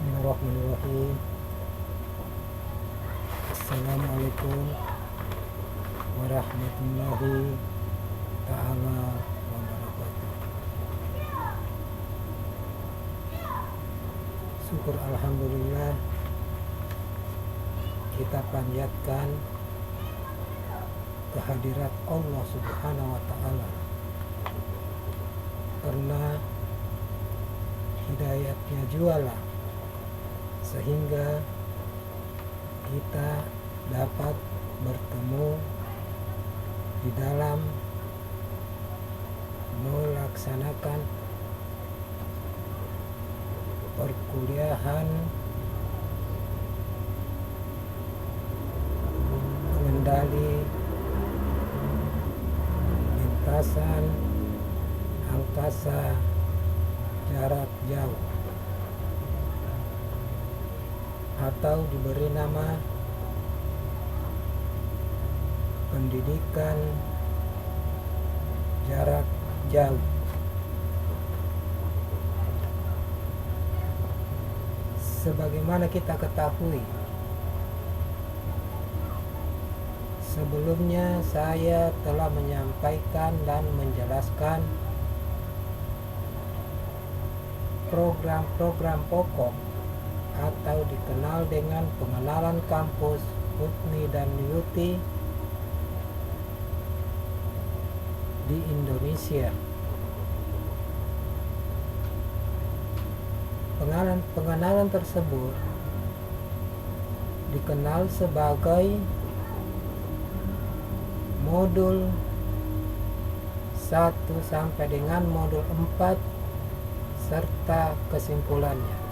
Bismillahirrahmanirrahim. Assalamualaikum warahmatullahi ta'ala wabarakatuh. Syukur alhamdulillah, kita panjatkan kehadirat Allah Subhanahu wa ta'ala, karena hidayatnya jualah sehingga kita dapat bertemu di dalam melaksanakan perkuliahan mengendali lintasan angkasa jarak jauh, atau diberi nama pendidikan jarak jauh. Sebagaimana kita ketahui, sebelumnya saya telah menyampaikan dan menjelaskan program-program pokok atau dikenal dengan pengenalan kampus UTNI dan UTI di Indonesia. Pengenalan tersebut dikenal sebagai modul 1 sampai dengan modul 4 serta kesimpulannya.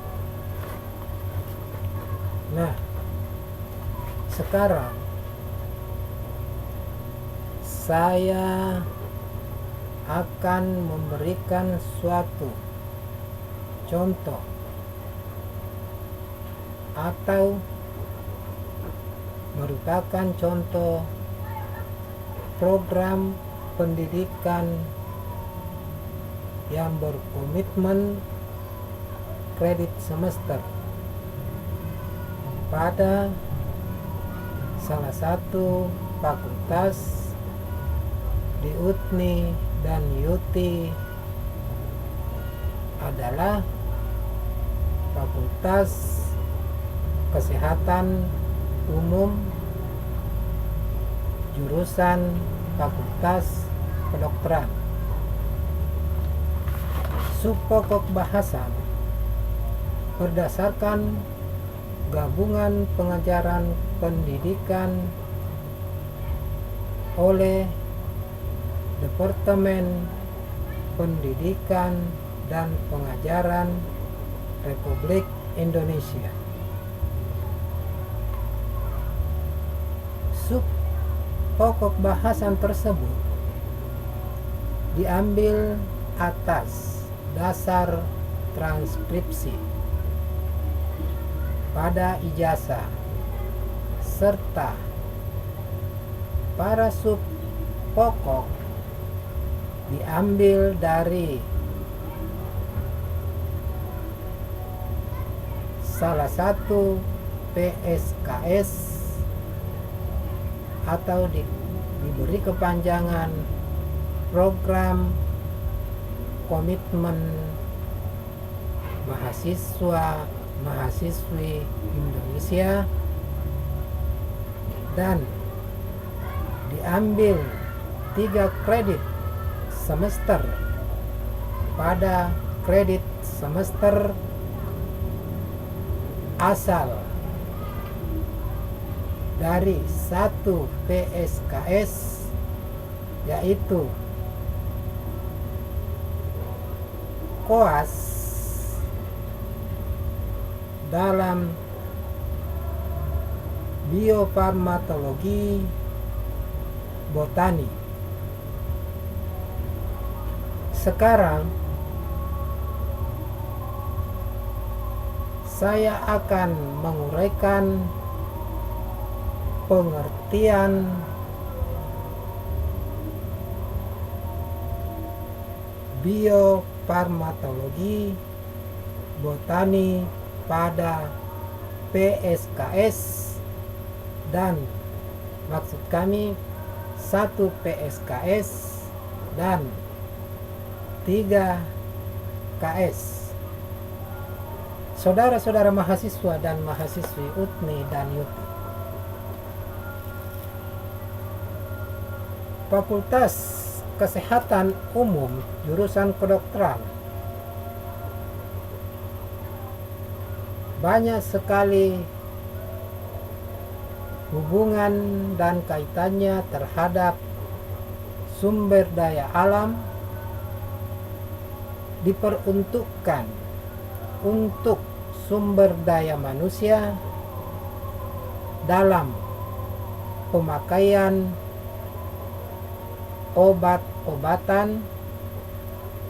Nah, sekarang saya akan memberikan suatu contoh atau merupakan contoh program pendidikan yang berkomitmen kredit semester pada salah satu fakultas di UTNI dan UTI adalah Fakultas Kesehatan Umum, jurusan Fakultas Kedokteran. Subpokok bahasan berdasarkan gabungan pengajaran pendidikan oleh Departemen Pendidikan dan Pengajaran Republik Indonesia. Subpokok bahasan tersebut diambil atas dasar transkripsi pada ijazah, serta para subpokok diambil dari salah satu PSKS atau diberi kepanjangan Program Komitmen Mahasiswa-Mahasiswi Indonesia, dan diambil 3 kredit semester pada kredit semester asal dari 1 PSKS, yaitu koas dalam biofarmakologi botani. Sekarang saya akan menguraikan pengertian biofarmakologi botani pada PSKS, dan maksud kami 1 PSKS dan 3 KS. Saudara-saudara mahasiswa dan mahasiswi UTMI dan YUTI, Fakultas Kesehatan Umum jurusan kedokteran banyak sekali hubungan dan kaitannya terhadap sumber daya alam, diperuntukkan untuk sumber daya manusia dalam pemakaian obat-obatan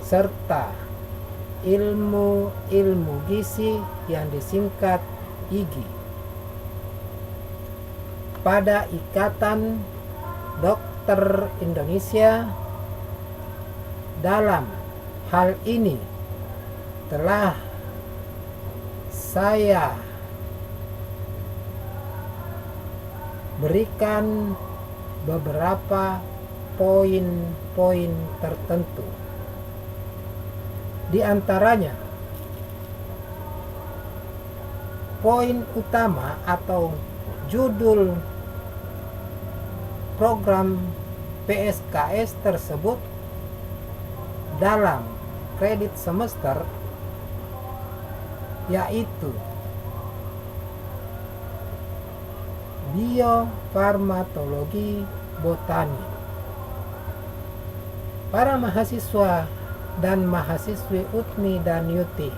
serta ilmu gizi yang disingkat IGI pada Ikatan Dokter Indonesia. Dalam hal ini telah saya berikan beberapa poin-poin tertentu. Di antaranya, poin utama atau judul program PSKS tersebut dalam kredit semester yaitu biofarmakologi botani. Para mahasiswa dan mahasiswi UTMI dan YUTI,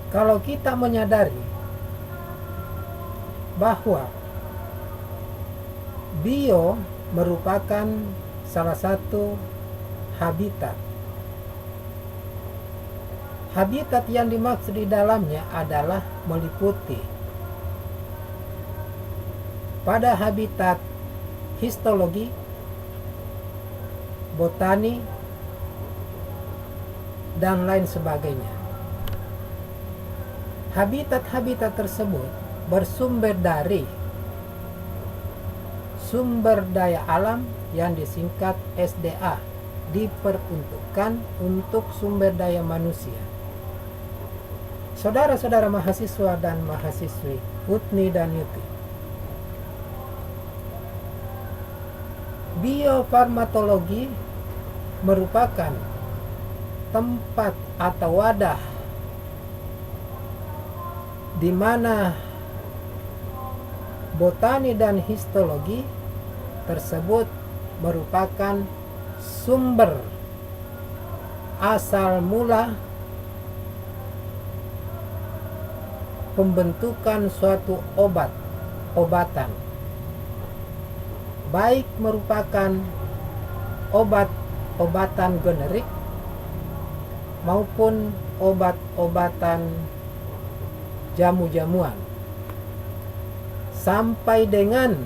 kalau kita menyadari bahwa bio merupakan salah satu habitat. Habitat yang dimaksud di dalamnya adalah meliputi pada habitat histologi, botani, dan lain sebagainya. Habitat-habitat tersebut bersumber dari sumber daya alam yang disingkat SDA, diperuntukkan untuk sumber daya manusia. Saudara-saudara mahasiswa dan mahasiswi UTMI dan YUTI, biofarmakologi merupakan tempat atau wadah di mana botani dan histologi tersebut merupakan sumber asal mula pembentukan suatu obat-obatan, baik merupakan obat-obatan generik maupun obat-obatan jamu-jamuan, sampai dengan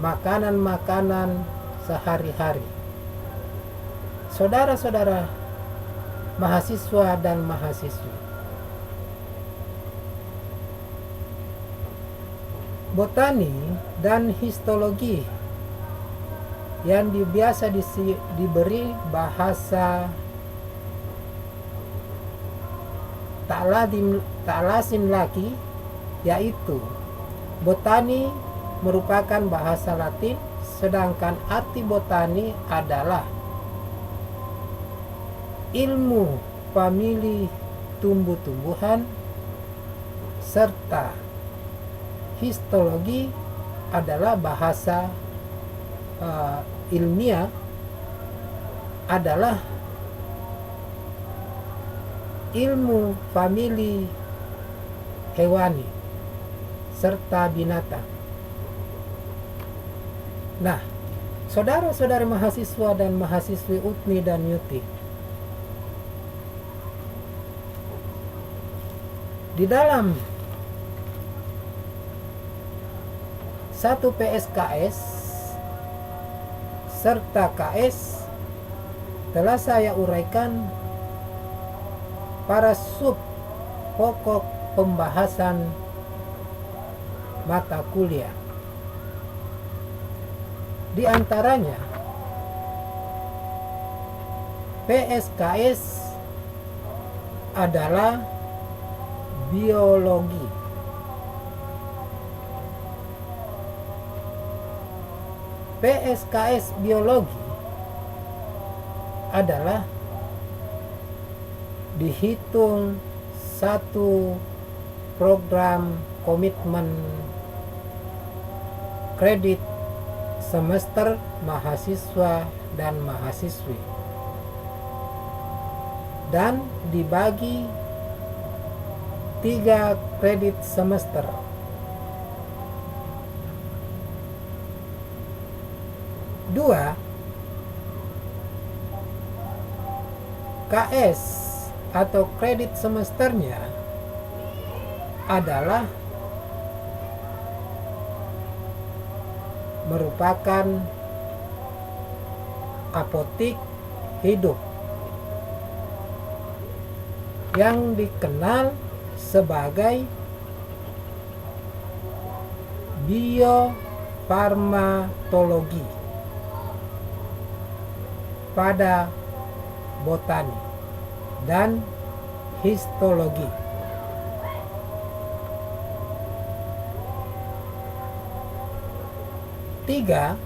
makanan-makanan sehari-hari. Saudara-saudara mahasiswa dan mahasiswi, botani dan histologi yang biasa diberi bahasa tak lazim lagi, yaitu botani merupakan bahasa Latin, sedangkan arti botani adalah ilmu famili tumbuh-tumbuhan, serta histologi adalah bahasa ilmiah adalah ilmu famili hewani serta binatang. Nah, saudara-saudara mahasiswa dan mahasiswi UTMI dan YUTI, di dalam 1 PSKS serta KS telah saya uraikan para sub pokok pembahasan mata kuliah. Di antaranya PSKS adalah biologi. PSKS biologi adalah dihitung satu program komitmen kredit semester mahasiswa dan mahasiswi, dan dibagi 3 kredit semester. Dua, KS atau kredit semesternya adalah merupakan apotik hidup yang dikenal sebagai biofarmakologi pada botani dan histologi. Tiga,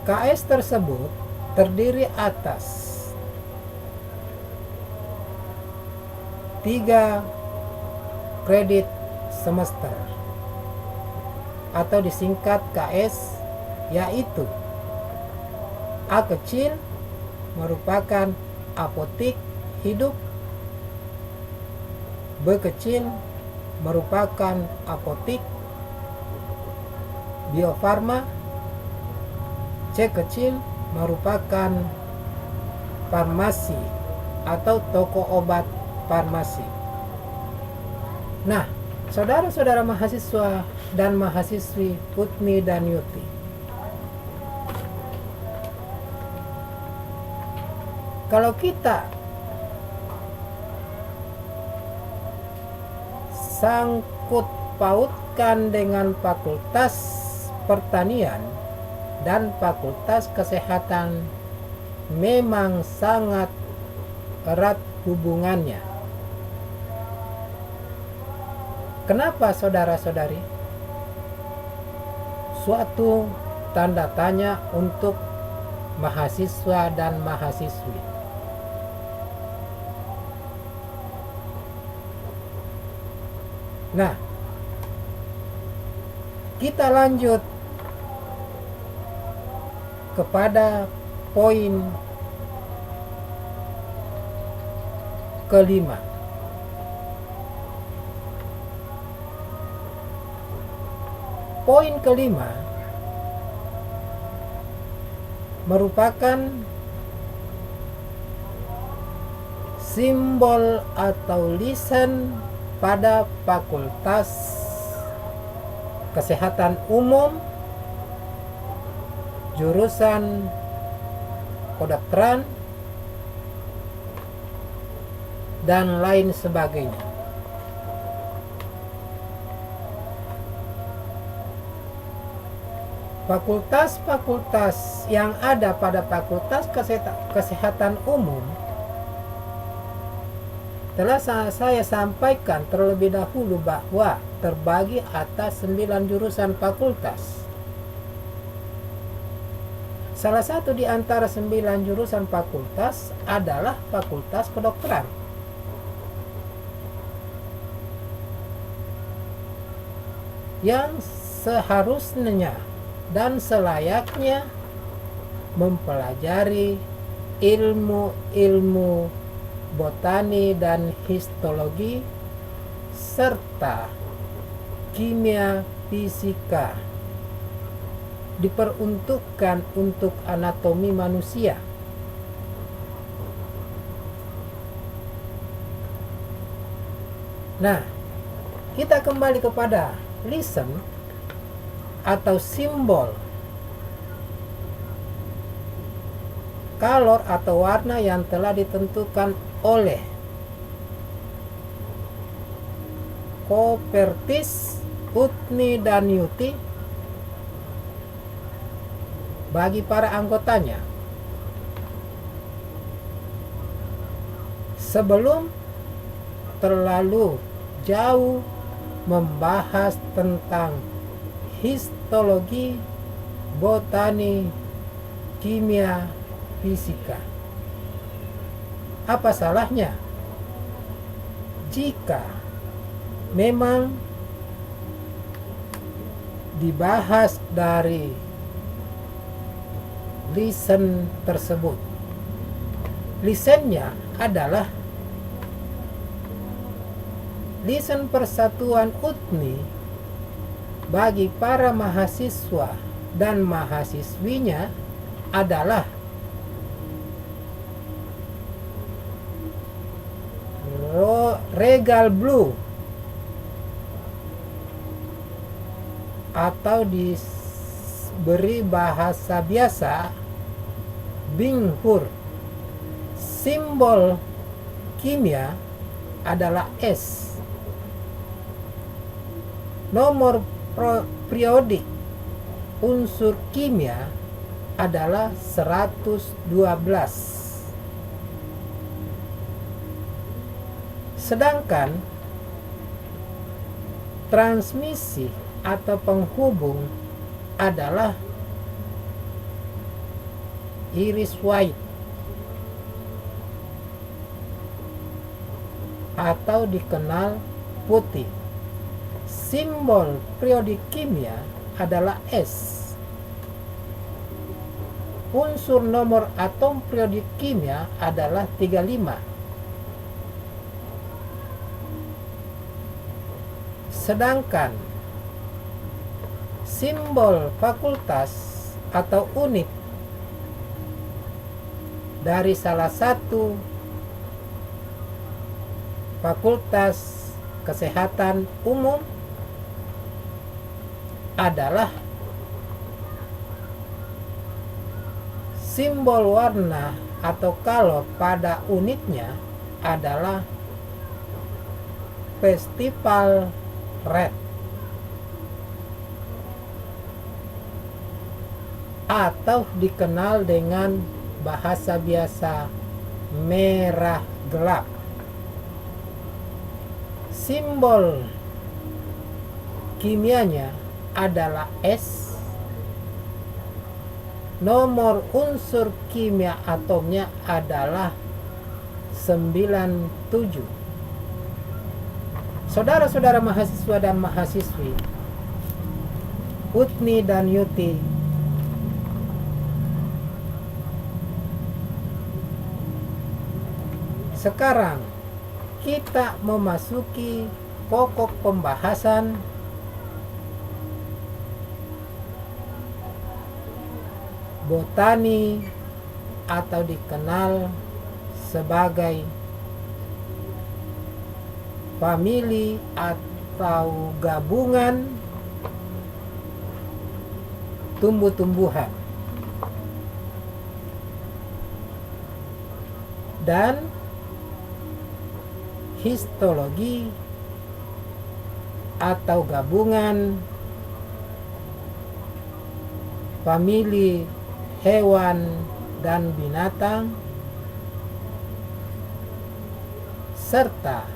KS tersebut terdiri atas 3 kredit semester atau disingkat KS, yaitu A kecil merupakan apotik hidup, B kecil merupakan apotik biofarma, C kecil merupakan farmasi atau toko obat farmasi. Nah, saudara-saudara mahasiswa dan mahasiswi Putmi dan Yuti, kalau kita sangkut pautkan dengan fakultas pertanian dan fakultas kesehatan, memang sangat erat hubungannya. Kenapa, saudara-saudari? Suatu tanda tanya untuk mahasiswa dan mahasiswi. Nah, kita lanjut kepada poin kelima. Poin kelima merupakan simbol atau lisan pada fakultas kesehatan umum, jurusan kedokteran, dan lain sebagainya. Fakultas-fakultas yang ada pada fakultas kesehatan umum telah saya sampaikan terlebih dahulu bahwa terbagi atas 9 jurusan fakultas. Salah satu di antara 9 jurusan fakultas adalah fakultas kedokteran. Yang seharusnya dan selayaknya mempelajari ilmu-ilmu botani dan histologi serta kimia fisika, diperuntukkan untuk anatomi manusia. Nah, kita kembali kepada lisan atau simbol color atau warna yang telah ditentukan oleh Copertis, Utni, dan Yuti bagi para anggotanya. Sebelum terlalu jauh membahas tentang histologi, botani, kimia, fisika, apa salahnya jika memang dibahas dari lisen tersebut? Lisennya adalah lisen Persatuan Utni bagi para mahasiswa dan mahasiswinya adalah Regal Blue atau diberi bahasa biasa Binghur. Simbol kimia adalah S. Nomor periodik unsur kimia adalah 112. Sedangkan transmisi atau penghubung adalah iris white atau dikenal putih. Simbol periodik kimia adalah S. Unsur nomor atom periodik kimia adalah 35. Sedangkan simbol fakultas atau unit dari salah satu fakultas kesehatan umum adalah simbol warna atau color pada unitnya adalah festival red atau dikenal dengan bahasa biasa merah gelap. Simbol kimianya adalah S. Nomor unsur kimia atomnya adalah 97. Saudara-saudara mahasiswa dan mahasiswi Utni dan Yuti, sekarang kita memasuki pokok pembahasan botani atau dikenal sebagai famili atau gabungan tumbuh-tumbuhan. Dan histologi atau gabungan famili hewan dan binatang, serta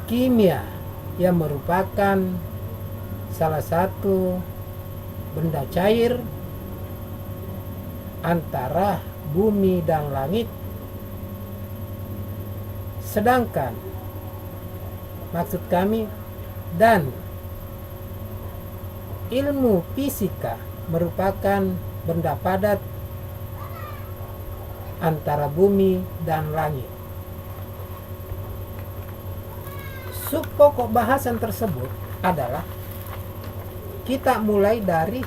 kimia yang merupakan salah satu benda cair antara bumi dan langit. Sedangkan maksud kami dan ilmu fisika merupakan benda padat antara bumi dan langit. Subpokok bahasan tersebut adalah kita mulai dari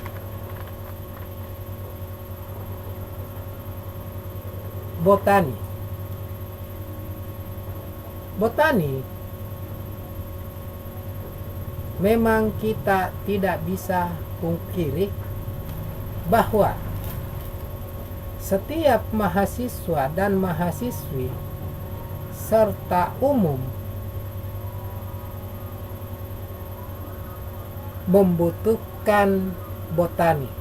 botani. Botani memang kita tidak bisa pungkiri bahwa setiap mahasiswa dan mahasiswi serta umum membutuhkan botani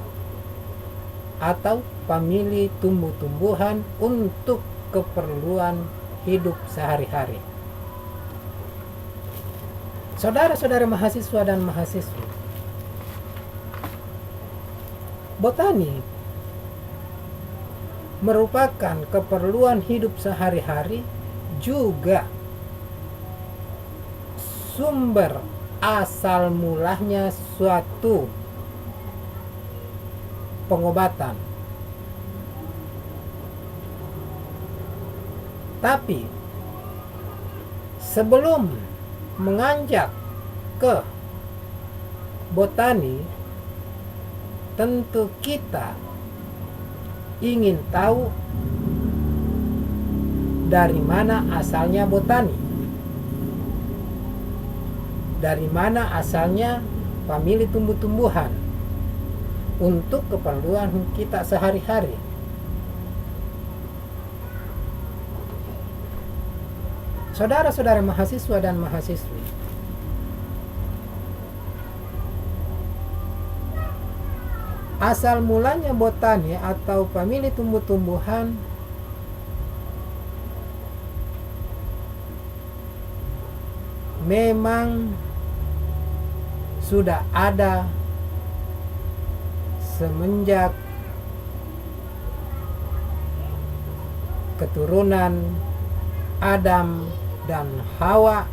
atau famili tumbuh-tumbuhan untuk keperluan hidup sehari-hari. Saudara-saudara mahasiswa dan mahasiswi, botani merupakan keperluan hidup sehari-hari, juga sumber asal mulanya suatu pengobatan. Tapi sebelum menganjak ke botani, tentu kita ingin tahu dari mana asalnya botani, dari mana asalnya famili tumbuh-tumbuhan untuk keperluan kita sehari-hari. Saudara-saudara mahasiswa dan mahasiswi, asal mulanya botani atau famili tumbuh-tumbuhan memang sudah ada semenjak keturunan Adam dan Hawa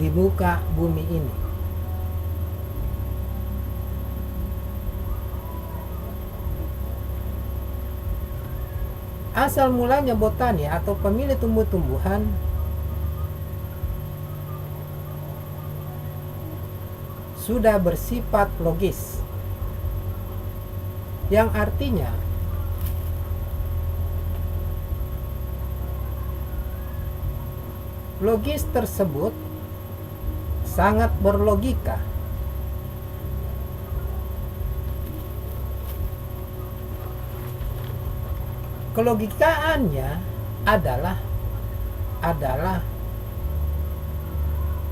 di muka bumi ini. Asal mulanya botani atau famili tumbuh-tumbuhan sudah bersifat logis, yang artinya logis tersebut sangat berlogika. Kelogikaannya adalah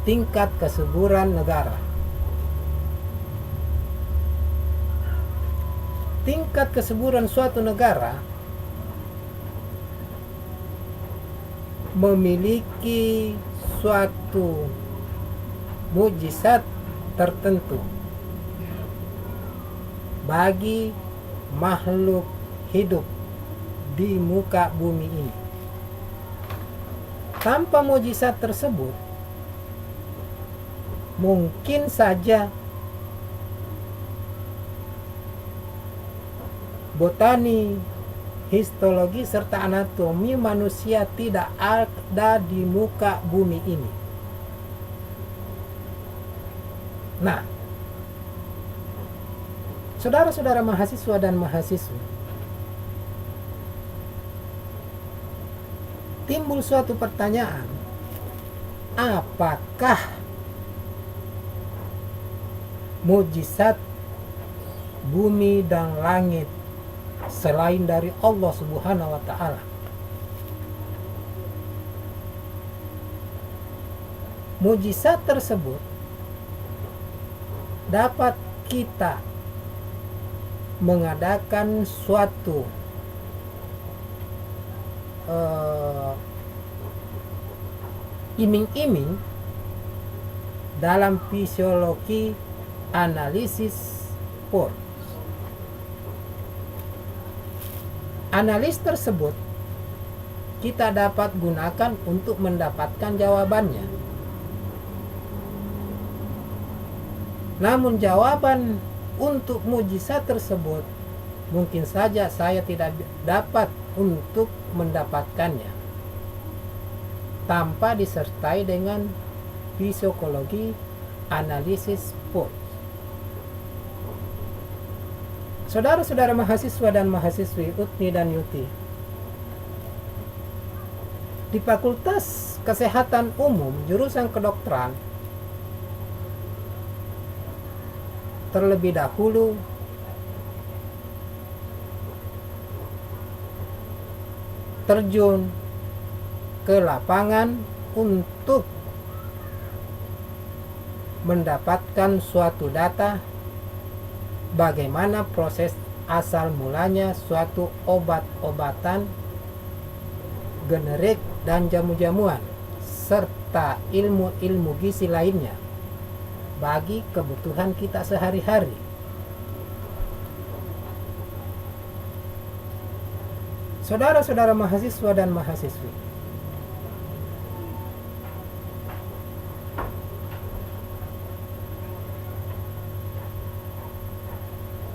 tingkat kesuburan negara. Tingkat kesuburan suatu negara memiliki suatu mukjizat tertentu bagi makhluk hidup di muka bumi ini. Tanpa mukjizat tersebut, mungkin saja botani, histologi, serta anatomi manusia tidak ada di muka bumi ini. Nah, saudara-saudara mahasiswa dan mahasiswi, timbul suatu pertanyaan, apakah mukjizat bumi dan langit selain dari Allah Subhanahu wa Ta'ala? Mukjizat tersebut dapat kita mengadakan suatu iming-iming dalam fisiologi analisis sport. Analis tersebut kita dapat gunakan untuk mendapatkan jawabannya. Namun jawaban untuk mukjizat tersebut mungkin saja saya tidak dapat untuk mendapatkannya tanpa disertai dengan psikologi analisis sport. Saudara-saudara mahasiswa dan mahasiswi Utni dan Yuti, di Fakultas Kesehatan Umum jurusan kedokteran terlebih dahulu terjun ke lapangan untuk mendapatkan suatu data bagaimana proses asal mulanya suatu obat-obatan, generik dan jamu-jamuan, serta ilmu-ilmu gizi lainnya bagi kebutuhan kita sehari-hari. Saudara-saudara mahasiswa dan mahasiswi,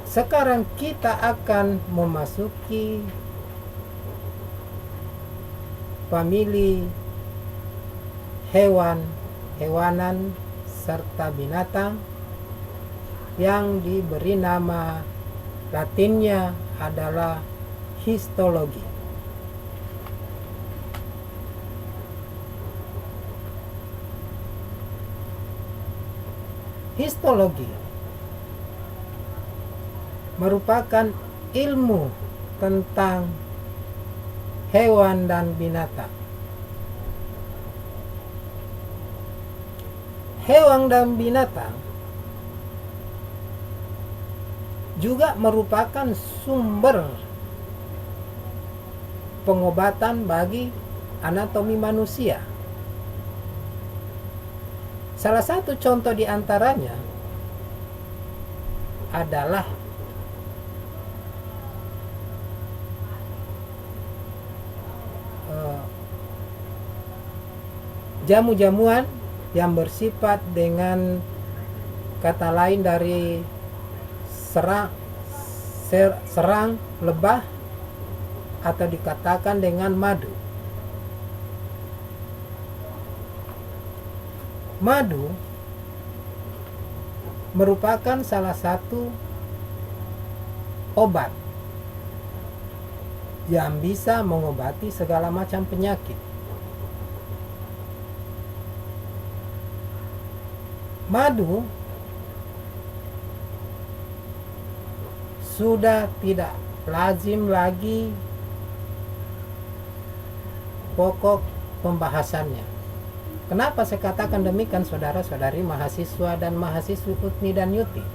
sekarang kita akan memasuki famili hewan-hewanan serta binatang yang diberi nama latinnya adalah histologi. Histologi merupakan ilmu tentang hewan dan binatang. Hewan dan binatang juga merupakan sumber pengobatan bagi anatomi manusia. Salah satu contoh di antaranya adalah jamu-jamuan yang bersifat dengan kata lain dari serang lebah atau dikatakan dengan madu. Madu merupakan salah satu obat yang bisa mengobati segala macam penyakit. Madu sudah tidak lazim lagi pokok pembahasannya. Kenapa saya katakan demikian, saudara-saudari mahasiswa dan mahasiswi UTNI dan YUTI?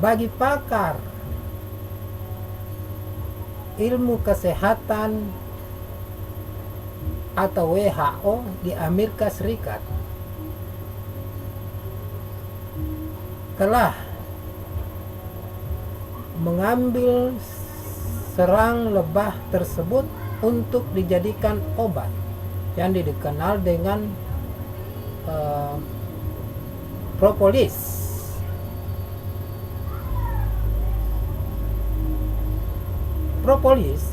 Bagi pakar ilmu kesehatan atau WHO di Amerika Serikat telah mengambil serang lebah tersebut untuk dijadikan obat yang dikenal dengan propolis. Propolis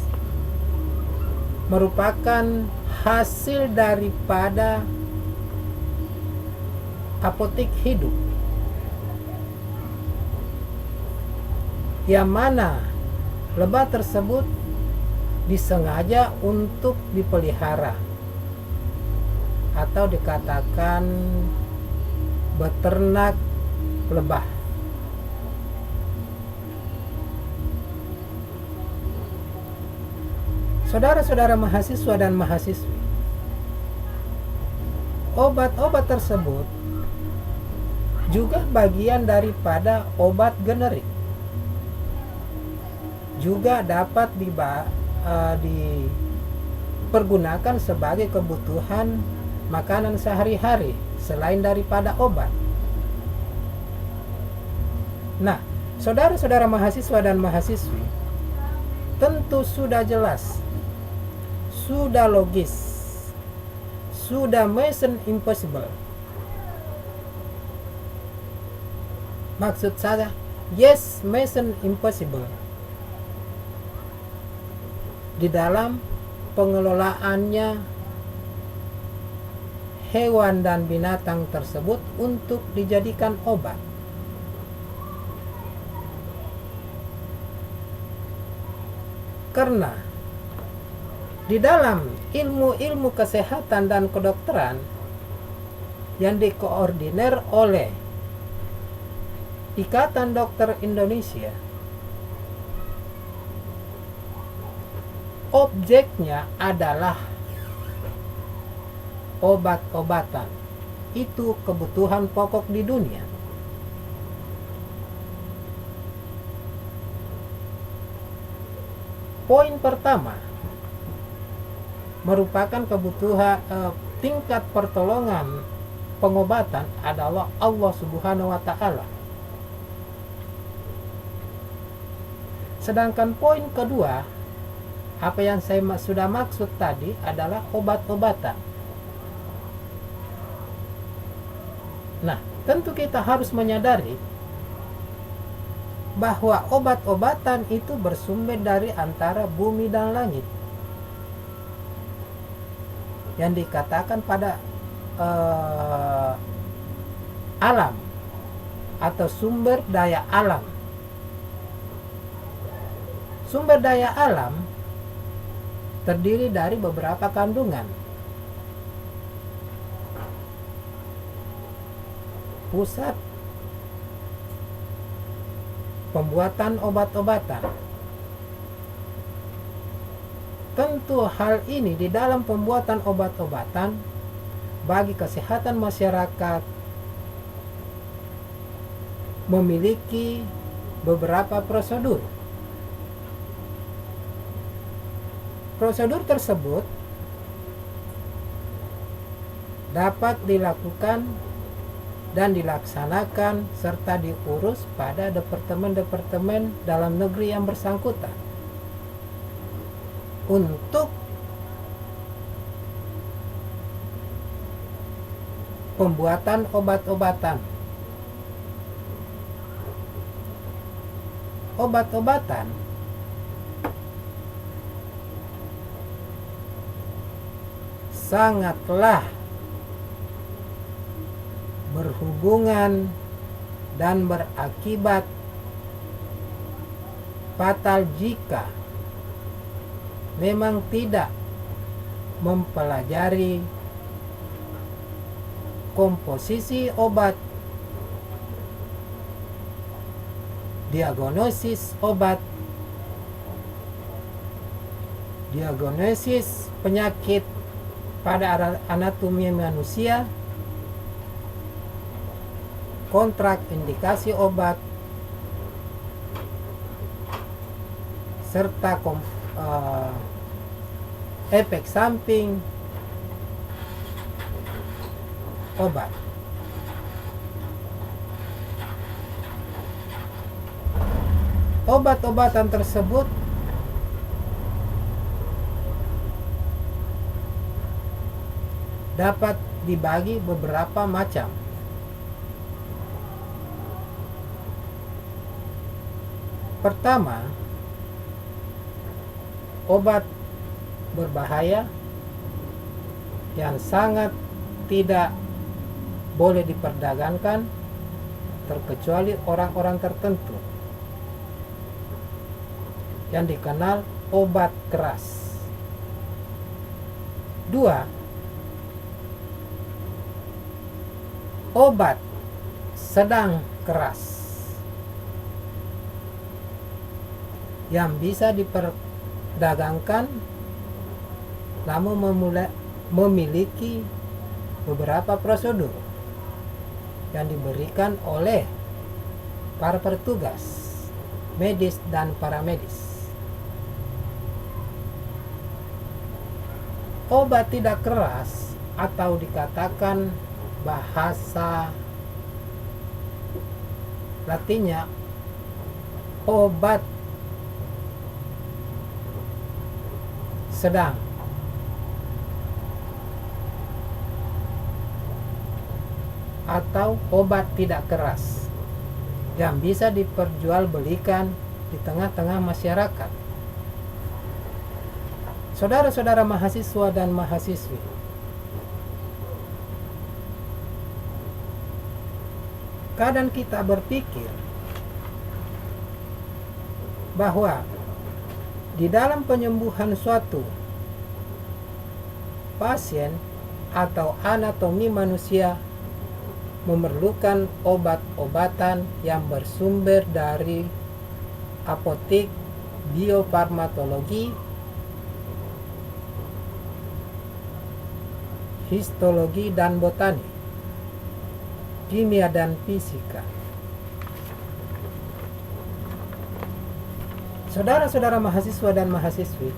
merupakan hasil daripada apotek hidup, yang mana lebah tersebut disengaja untuk dipelihara atau dikatakan beternak lebah. Saudara-saudara mahasiswa dan mahasiswi, obat-obat tersebut juga bagian daripada obat generik, juga dapat dipergunakan sebagai kebutuhan makanan sehari-hari selain daripada obat. Nah, saudara-saudara mahasiswa dan mahasiswi, tentu sudah jelas, sudah logis, sudah mission impossible. Maksud saya, yes, mission impossible di dalam pengelolaannya hewan dan binatang tersebut untuk dijadikan obat. Karena di dalam ilmu-ilmu kesehatan dan kedokteran yang dikoordinir oleh Ikatan Dokter Indonesia, objeknya adalah obat-obatan. Itu kebutuhan pokok di dunia. Poin pertama merupakan kebutuhan tingkat pertolongan pengobatan adalah Allah Subhanahu wa Ta'ala. Sedangkan poin kedua, apa yang saya sudah maksud tadi adalah obat-obatan. Nah, tentu kita harus menyadari bahwa obat-obatan itu bersumber dari antara bumi dan langit. Yang dikatakan pada alam atau sumber daya alam. Sumber daya alam terdiri dari beberapa kandungan. Pusat pembuatan obat-obatan. Tentu hal ini di dalam pembuatan obat-obatan bagi kesehatan masyarakat memiliki beberapa prosedur. Prosedur tersebut dapat dilakukan dan dilaksanakan serta diurus pada departemen-departemen dalam negeri yang bersangkutan untuk pembuatan obat-obatan. Obat-obatan sangatlah berhubungan dan berakibat fatal jika memang tidak mempelajari komposisi obat, diagnosis obat, diagnosis penyakit pada anatomi manusia, kontrak indikasi obat, serta efek samping obat. Obat-obatan tersebut dapat dibagi beberapa macam. Pertama, obat berbahaya yang sangat tidak boleh diperdagangkan terkecuali orang-orang tertentu, yang dikenal obat keras. Dua, obat sedang keras yang bisa diperdagangkan namun memiliki beberapa prosedur yang diberikan oleh para petugas medis dan paramedis. Obat tidak keras atau dikatakan bahasa Latinnya obat sedang atau obat tidak keras yang bisa diperjualbelikan di tengah-tengah masyarakat. Saudara-saudara mahasiswa dan mahasiswi, kadang kita berpikir bahwa di dalam penyembuhan suatu pasien atau anatomi manusia memerlukan obat-obatan yang bersumber dari apotek, biofarmakologi, histologi dan botani, kimia dan fisika. Saudara-saudara mahasiswa dan mahasiswi,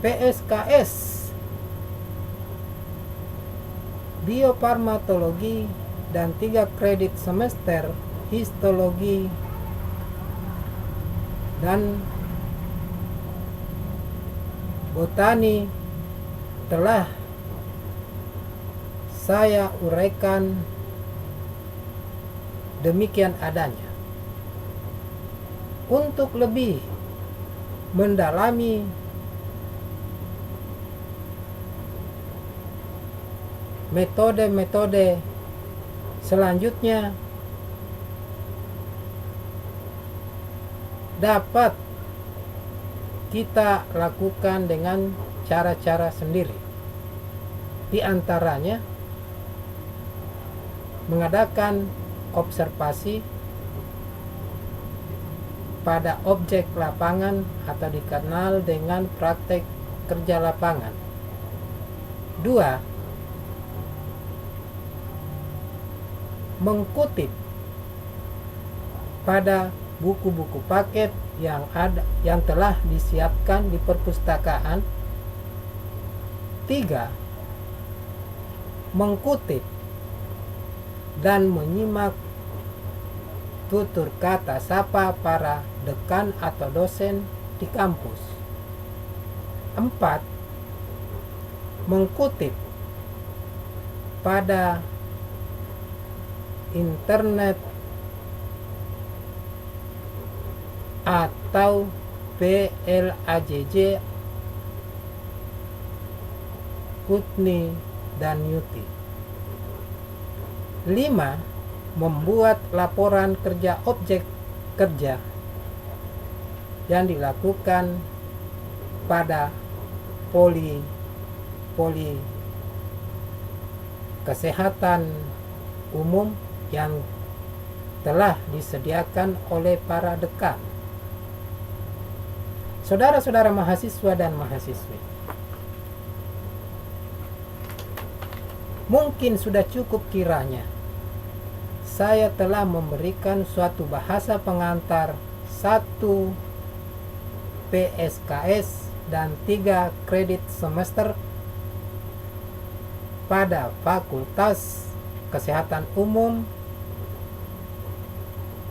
PSKS biofarmakologi dan 3 kredit semester histologi dan botani telah saya uraikan demikian adanya. Untuk lebih mendalami metode-metode selanjutnya dapat kita lakukan dengan cara-cara sendiri. Di antaranya mengadakan observasi pada objek lapangan atau dikenal dengan praktek kerja lapangan. 2. Mengkutip pada buku-buku paket yang telah disiapkan di perpustakaan. 3. Mengkutip dan menyimak tutur kata sapa para dekan atau dosen di kampus. 4. Mengkutip pada internet atau PLAJJ, Putni dan Yuti. 5. Membuat laporan kerja objek kerja yang dilakukan pada poli kesehatan umum yang telah disediakan oleh para dekan. Saudara-saudara mahasiswa dan mahasiswi, mungkin sudah cukup kiranya saya telah memberikan suatu bahasa pengantar 1 PSKS dan 3 kredit semester pada Fakultas Kesehatan Umum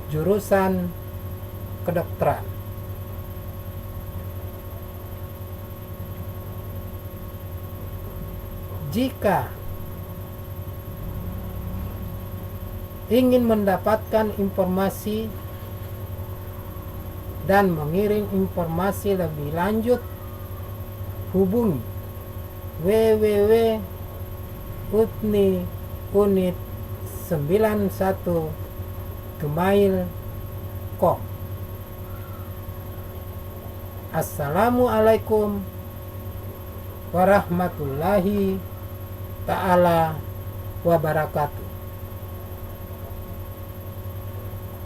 jurusan kedokteran. Jika ingin mendapatkan informasi dan mengirim informasi lebih lanjut, hubungi www.utni-unit91@gmail.com. Assalamualaikum warahmatullahi ta'ala wabarakatuh.